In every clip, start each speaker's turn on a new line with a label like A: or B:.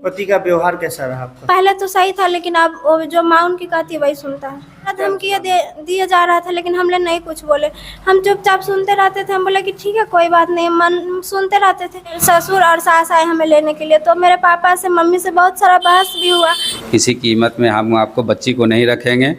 A: पति का व्यवहार कैसा रहा आपका?
B: पहले तो सही था, लेकिन अब वो जो माँ उनकी कहती है वही सुनता है। धमकियाँ दिया जा रहा था, लेकिन हमने नहीं कुछ बोले, हम चुपचाप सुनते रहते थे। हम बोले कि ठीक है कोई बात नहीं, मन सुनते रहते थे। ससुर और सास आए हमें लेने के लिए, तो मेरे पापा से मम्मी से बहुत सारा बहस भी हुआ।
C: किसी कीमत में हम आपको बच्ची को नहीं रखेंगे,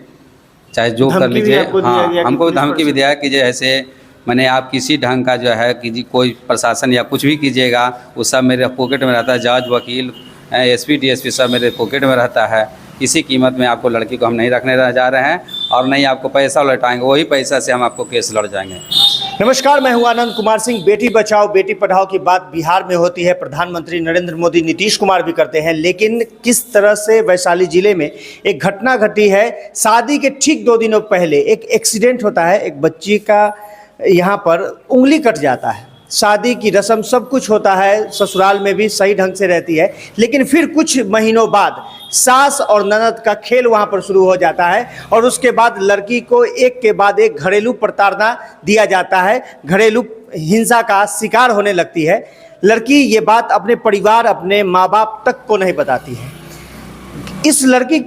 C: चाहे जो कर
A: धमकी भी
C: लीजिए।
A: आपको दिया गया
C: हाँ,
A: कि
C: हमको
A: पुलिस
C: धमकी भी दिया कि जैसे मैंने आप किसी ढंग का जो है कि कोई प्रशासन या कुछ भी कीजिएगा, वो सब मेरे पॉकेट में रहता है। जज, वकील, एसपी, डीएसपी सब मेरे पॉकेट में रहता है। किसी कीमत में आपको लड़की को हम नहीं रखने जा रहे हैं और नहीं आपको पैसा लौटाएंगे, वही पैसा से हम आपको केस लड़ जाएंगे।
A: नमस्कार, मैं हूं आनंद कुमार सिंह। बेटी बचाओ बेटी पढ़ाओ की बात बिहार में होती है, प्रधानमंत्री नरेंद्र मोदी, नीतीश कुमार भी करते हैं, लेकिन किस तरह से वैशाली जिले में एक घटना घटी है। शादी के ठीक 2 दिनों पहले एक एक्सीडेंट होता है, एक बच्ची का यहाँ पर उंगली कट जाता है। शादी की रस्म सब कुछ होता है, ससुराल में भी सही ढंग से रहती है, लेकिन फिर कुछ महीनों बाद सास और ननद का खेल वहाँ पर शुरू हो जाता है और उसके बाद लड़की को एक के बाद एक घरेलू प्रताड़ना दिया जाता है, घरेलू हिंसा का शिकार होने लगती है। लड़की ये बात अपने परिवार, अपने माँ बाप तक को नहीं बताती है। इस लड़की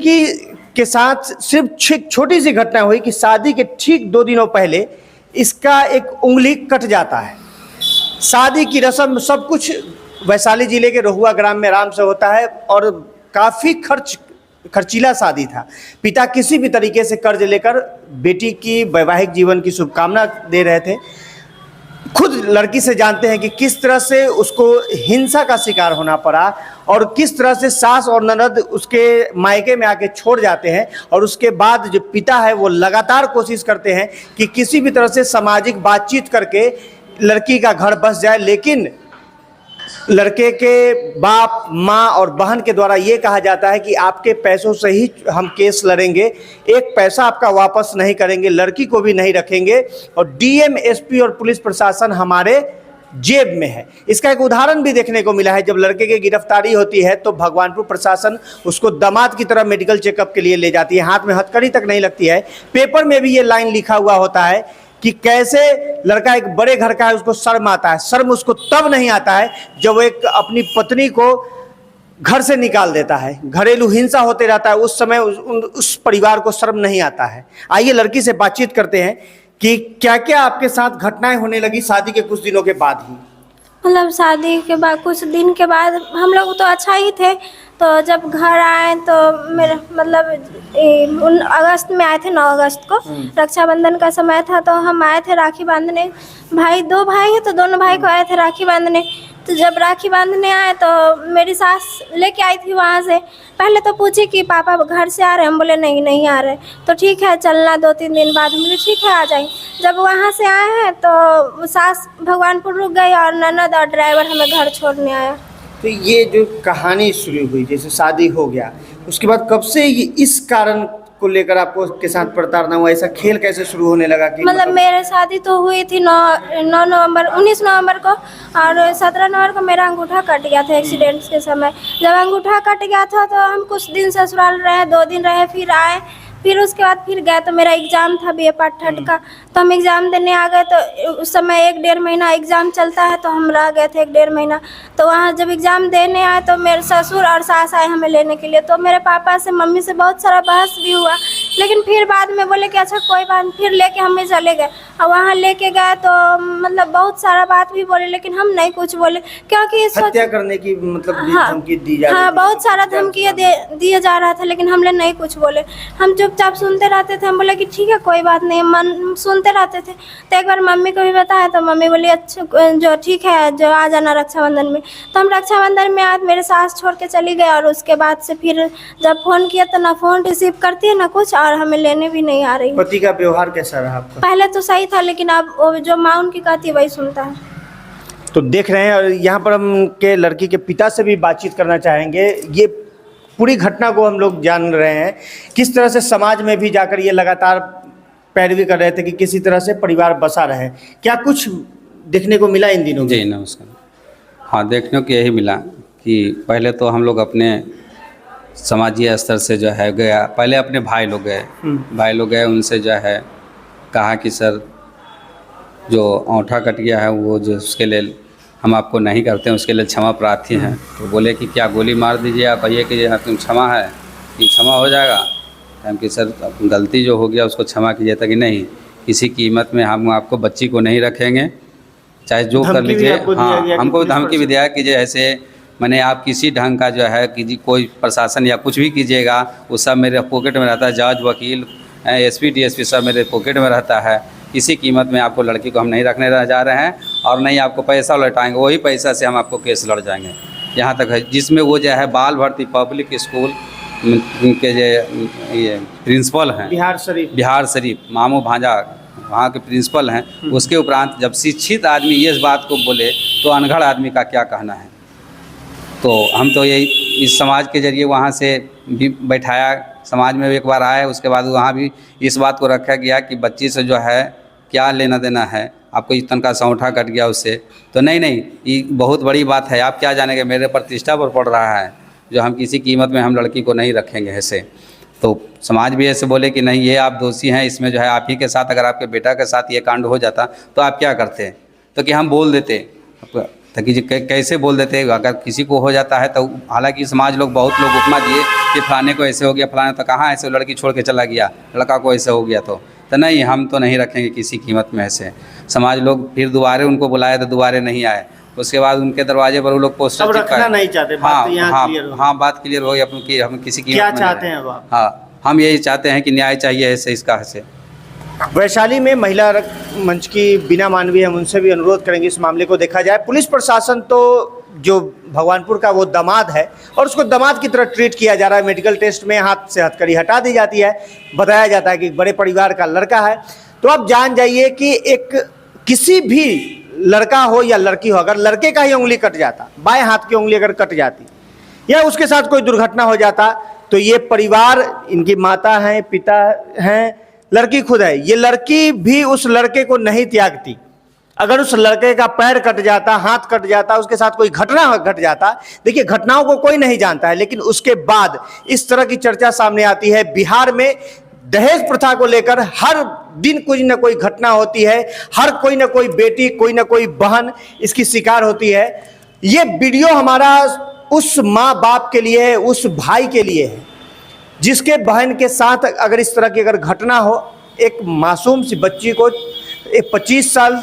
A: के साथ सिर्फ छोटी सी घटना हुई कि शादी के ठीक 2 दिनों पहले इसका एक उंगली कट जाता है। शादी की रस्म सब कुछ वैशाली जिले के रोहुआ ग्राम में आराम से होता है और काफ़ी खर्चीला शादी था। पिता किसी भी तरीके से कर्ज लेकर बेटी की वैवाहिक जीवन की शुभकामना दे रहे थे। खुद लड़की से जानते हैं कि किस तरह से उसको हिंसा का शिकार होना पड़ा और किस तरह से सास और ननद उसके मायके में आके छोड़ जाते हैं और उसके बाद जो पिता है वो लगातार कोशिश करते हैं कि किसी भी तरह से सामाजिक बातचीत करके लड़की का घर बस जाए, लेकिन लड़के के बाप, माँ और बहन के द्वारा ये कहा जाता है कि आपके पैसों से ही हम केस लड़ेंगे, एक पैसा आपका वापस नहीं करेंगे, लड़की को भी नहीं रखेंगे और डीएम, एसपी और पुलिस प्रशासन हमारे जेब में है। इसका एक उदाहरण भी देखने को मिला है। जब लड़के की गिरफ्तारी होती है तो भगवानपुर प्रशासन उसको दामाद की तरह मेडिकल चेकअप के लिए ले जाती है, हाथ में हथकड़ी तक नहीं लगती है। पेपर में भी ये लाइन लिखा हुआ होता है कि कैसे लड़का एक बड़े घर का है, उसको शर्म आता है। शर्म उसको तब नहीं आता है जब वो एक अपनी पत्नी को घर से निकाल देता है, घरेलू हिंसा होते रहता है, उस समय उस परिवार को शर्म नहीं आता है। आइए लड़की से बातचीत करते हैं कि क्या क्या आपके साथ घटनाएं होने लगी शादी के कुछ दिनों के बाद ही।
B: मतलब शादी के बाद कुछ दिन के बाद हम लोग तो अच्छा ही थे, तो जब घर आए तो मेरे मतलब अगस्त में आए थे, 9 अगस्त को रक्षाबंधन का समय था, तो हम आए थे राखी बांधने। भाई 2 भाई हैं तो दोनों भाई को आए थे राखी बांधने। तो जब राखी बांधने आए तो मेरी सास लेके आई थी वहाँ से। पहले तो पूछी कि पापा घर से आ रहे हैं, हम बोले नहीं आ रहे। तो ठीक है चलना 2-3 दिन बाद, हम बोले ठीक है आ जाएंगे। जब वहाँ से आए हैं तो सास भगवानपुर रुक गई और ननद और ड्राइवर हमें घर छोड़ने आया।
A: तो ये जो कहानी शुरू हुई, जैसे शादी हो गया, उसके बाद कब से ये इस कारण को लेकर आपको के साथ प्रताड़ना हुआ, ऐसा खेल कैसे शुरू होने लगा कि
B: मतलब मेरे शादी तो हुई थी 19 नवंबर को और 17 नवंबर को मेरा अंगूठा कट गया था एक्सीडेंट के समय। जब अंगूठा कट गया था तो हम कुछ दिन ससुराल रहे, 2 दिन रहे, फिर आए, फिर उसके बाद फिर गए। तो मेरा एग्ज़ाम था बीए पार्ट 3 का, तो हम एग्ज़ाम देने आ गए। तो उस समय 1-1.5 महीना एग्ज़ाम चलता है, तो हम रह गए थे 1-1.5 महीना। तो वहाँ जब एग्ज़ाम देने आए तो मेरे ससुर और सास आए हमें लेने के लिए, तो मेरे पापा से मम्मी से बहुत सारा बहस भी हुआ, लेकिन फिर बाद में बोले कि अच्छा कोई बात, फिर लेके हमें चले गए। और वहाँ लेके गए तो मतलब बहुत सारा बात भी बोले, लेकिन हम नहीं कुछ बोले, क्योंकि
A: हत्या करने की मतलब धमकी दी जा रही
B: हाँ
A: थी।
B: बहुत सारा धमकियाँ दिया जा रहा था, लेकिन हमने नहीं कुछ बोले, हम चुपचाप सुनते रहते थे। हम बोले कि ठीक है कोई बात नहीं, मन सुनते रहते थे। तो एक बार मम्मी को भी बताया तो मम्मी बोली अच्छा जो ठीक है जो आ जाना रक्षाबंधन में। तो हम रक्षाबंधन में आज मेरे सास छोड़ के चली गई और उसके बाद से फिर जब फ़ोन किया तो ना फ़ोन रिसीव करती है ना कुछ, और हमें लेने भी नहीं आ रही।
A: पति का व्यवहार कैसा रहा आपका?
B: पहले तो सही था, लेकिन अब वो जो माँ उनकी कहती है वही सुनता है।
A: तो देख रहे हैं, और यहाँ पर हम के लड़की के पिता से भी बातचीत करना चाहेंगे। ये पूरी घटना को हम लोग जान रहे हैं, किस तरह से समाज में भी जाकर ये लगातार पैरवी कर रहे थे कि किसी तरह से परिवार बसा रहे। क्या कुछ देखने को मिला इन दिनों?
C: जी नमस्कार। हाँ, देखने को यही मिला कि पहले तो हम लोग अपने समाजीय स्तर से जो है गया, पहले अपने भाई लोग गए, उनसे जो है कहा कि सर जो औंठा कट गया है वो जो उसके लिए हम आपको नहीं करते हैं, उसके लिए क्षमा प्रार्थी हैं। तो बोले कि क्या गोली मार दीजिए, आप कहिए कि तुम क्षमा है कि क्षमा हो जाएगा। हम कि सर गलती जो हो गया उसको क्षमा कीजिए, था कि नहीं किसी कीमत में हम आपको बच्ची को नहीं रखेंगे, चाहे जो कर लीजिए। हाँ, हमको धमकी भी दिया कि जैसे मैंने आप किसी ढंग का जो है कि जी कोई प्रशासन या कुछ भी कीजिएगा वो सब मेरे पॉकेट में रहता है, जज वकील एसपी डीएसपी सब मेरे पॉकेट में रहता है। किसी कीमत में आपको लड़की को हम नहीं रखने जा रहे हैं और नहीं आपको पैसा लौटाएंगे, वही पैसा से हम आपको केस लड़ जाएंगे। यहाँ तक है जिसमें वो जो है बाल भर्ती पब्लिक स्कूल के जो ये प्रिंसिपल हैं बिहार शरीफ मामू भांजा वहाँ के प्रिंसिपल हैं, उसके उपरांत जब शिक्षित आदमी ये बात को बोले तो अनगढ़ आदमी का क्या कहना है। तो हम तो यही इस समाज के ज़रिए वहाँ से भी बैठाया, समाज में एक बार आए, उसके बाद वहाँ भी इस बात को रखा गया कि बच्ची से जो है क्या लेना देना है, आपको इस तन का सौंठा कट गया उससे। तो नहीं ये बहुत बड़ी बात है, आप क्या जानेंगे, मेरे प्रतिष्ठा पर पड़ रहा है जो हम किसी कीमत में हम लड़की को नहीं रखेंगे ऐसे। तो समाज भी ऐसे बोले कि नहीं ये आप दोषी हैं, इसमें जो है आप ही के साथ अगर आपके बेटा के साथ ये कांड हो जाता तो आप क्या करते। तो कि हम बोल देते, तो कि कैसे बोल देते, अगर किसी को हो जाता है तो हालांकि समाज लोग बहुत लोग उपमा दिए कि फलाने को ऐसे हो गया, फलाने तो कहाँ ऐसे लड़की छोड़ के चला गया, लड़का को ऐसे हो गया। तो नहीं हम तो नहीं रखेंगे किसी कीमत में ऐसे। समाज लोग फिर दोबारे उनको बुलाए तो दोबारे नहीं आए, उसके बाद उनके दरवाजे पर वो लोग पोस्टर
A: रखना नहीं चाहते।
C: हाँ बात क्लियर हो गई कि हम किसी कीमत
A: क्या चाहते हैं अब।
C: हाँ हम यही चाहते हैं कि न्याय चाहिए ऐसे इसका से।
A: वैशाली में महिला मंच की बीना मानवी, हम उनसे भी अनुरोध करेंगे इस मामले को देखा जाए। पुलिस प्रशासन तो जो भगवानपुर का वो दामाद है और उसको दामाद की तरह ट्रीट किया जा रहा है। मेडिकल टेस्ट में हाथ से हथकड़ी हटा दी जाती है, बताया जाता है कि बड़े परिवार का लड़का है। तो अब जान जाइए कि एक किसी भी लड़का हो या लड़की हो, अगर लड़के का ही उंगली कट जाता, बाएं हाथ की उंगली अगर कट जाती या उसके साथ कोई दुर्घटना हो जाता तो ये परिवार, इनकी माता हैं, पिता हैं, लड़की खुद है, ये लड़की भी उस लड़के को नहीं त्यागती। अगर उस लड़के का पैर कट जाता, हाथ कट जाता, उसके साथ कोई घटना घट जाता, देखिए घटनाओं को कोई नहीं जानता है, लेकिन उसके बाद इस तरह की चर्चा सामने आती है। बिहार में दहेज प्रथा को लेकर हर दिन कोई ना कोई घटना होती है, हर कोई ना कोई बेटी, कोई ना कोई बहन इसकी शिकार होती है। ये वीडियो हमारा उस माँ बाप के लिए है, उस भाई के लिए है जिसके बहन के साथ अगर इस तरह की अगर घटना हो, एक मासूम सी बच्ची को एक 25 साल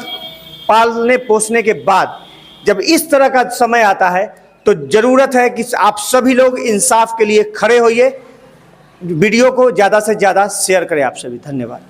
A: पालने पोसने के बाद जब इस तरह का समय आता है तो ज़रूरत है कि आप सभी लोग इंसाफ के लिए खड़े होइए। वीडियो को ज़्यादा से ज़्यादा शेयर करें। आप सभी धन्यवाद।